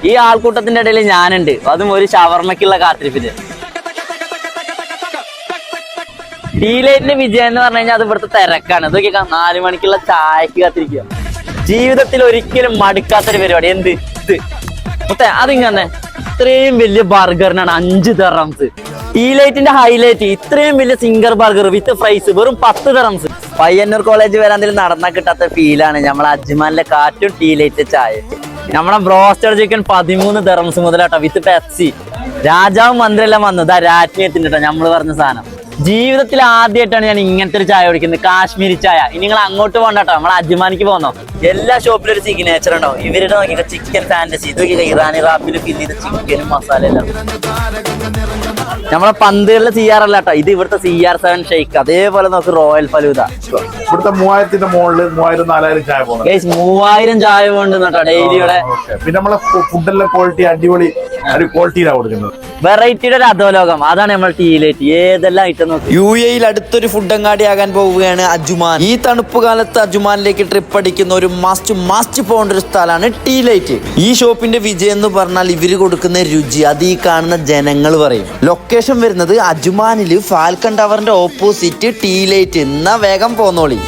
ഈ ആൾക്കൂട്ടത്തിന്റെ ഇടയിൽ ഞാനുണ്ട്, അതും ഒരു ഷവർമ്മക്കുള്ള കാത്തിരിപ്പില്. ടീ ലൈറ്റിന്റെ വിജയം എന്ന് പറഞ്ഞു കഴിഞ്ഞാൽ അത് ഇവിടുത്തെ തിരക്കാണ്. ഇതൊക്കെ 4 മണിക്കുള്ള ചായക്ക് കാത്തിരിക്കുക. ജീവിതത്തിൽ ഒരിക്കലും മടുക്കാത്തൊരു പരിപാടി. എന്ത് ഇത് മൊത്തം അതിങ്ങനെ ഇത്രയും വലിയ ബർഗറിനാണ് 5 ദിർഹംസ്. ടീ ലൈറ്റിന്റെ ഹൈലൈറ്റ് ഇത്രയും വലിയ സിംഗർ ബർഗർ വിത്ത് ഫ്രൈസ് വെറും 10 ദിർഹംസ്. പയ്യന്നൂർ കോളേജ് വരാൻ നടന്നാൽ കിട്ടാത്ത ഫീലാണ് നമ്മളെ അജ്മാനിലെ കാറ്റും ടീ ലൈറ്റ് ചായ. നമ്മളെ ബ്രോസ്റ്റഡ് ചിക്കൻ 13 ദിർഹംസ് മുതലാട്ടോ വിത്ത് പെപ്സി. രാജാവും മന്ത്രിയെല്ലാം വന്നത് രാജ്ഞി എത്തിട്ടോ നമ്മള് പറഞ്ഞ സാധനം. ജീവിതത്തിൽ ആദ്യമായിട്ടാണ് ഞാൻ ഇങ്ങനത്തെ ഒരു ചായ കുടിക്കുന്നത്, കാശ്മീരി ചായ. ഇനി നിങ്ങൾ അങ്ങോട്ട് പോകണ്ടോ, നമ്മളെ അജ്മാനിക്ക് പോകുന്നോ. എല്ലാ ഷോപ്പിലും ഒരു സിഗ്നേച്ചർ ഉണ്ടാവും. ഇവരുടെ നോക്കിയ ചിക്കൻ ഫാന്റസി, ഇതൊക്കെ ഇറാനി റാപ്പിൽ ഫില്ല് ചെയ്ത ചിക്കനും മസാല എല്ലാം. നമ്മളെ പന്തുകളിലെ CR അല്ല കേട്ടോ, ഇത് ഇവിടുത്തെ CR7 ഷെയ്ക്ക്. അതേപോലെ നമുക്ക് റോയൽ ഫലൂദ. ഇവിടുത്തെ 3000-ന്റെ മുകളിൽ 3000-4000 ചായ പോകുന്നത്. 3000 ചായ പോകുന്നുണ്ട് കേട്ടോ ഡെയിലിയുടെ. പിന്നെ നമ്മളെ ഫുഡെല്ലാം ക്വാളിറ്റി അടിപൊളി ക്വാളിറ്റിയിലാണ് കൊടുക്കുന്നത്. വെറൈറ്റിയുടെ ഒരു അധോലോകം, അതാണ് നമ്മൾ ടീ ലൈറ്റ്. ഏതെല്ലാം ഐറ്റം നോക്കി. UAE അടുത്തൊരു ഫുഡ് അങ്ങാടിയാകാൻ പോവുകയാണ് അജ്മാൻ. ഈ തണുപ്പ് കാലത്ത് അജ്മാനിലേക്ക് ട്രിപ്പ് അടിക്കുന്ന ഒരു മസ്റ്റ് പോകേണ്ട ഒരു സ്ഥലമാണ് ടീ ലൈറ്റ്. ഈ ഷോപ്പിന്റെ വിജയം എന്ന് പറഞ്ഞാൽ ഇവര് കൊടുക്കുന്ന രുചി, അത് ഈ കാണുന്ന ജനങ്ങൾ പറയും. ലൊക്കേഷൻ വരുന്നത് അജ്മാനില് ഫാൽക്കൺ ടവറിന്റെ ഓപ്പോസിറ്റ് ടീ ലൈറ്റ്. എന്നാ വേഗം പോന്നോളി.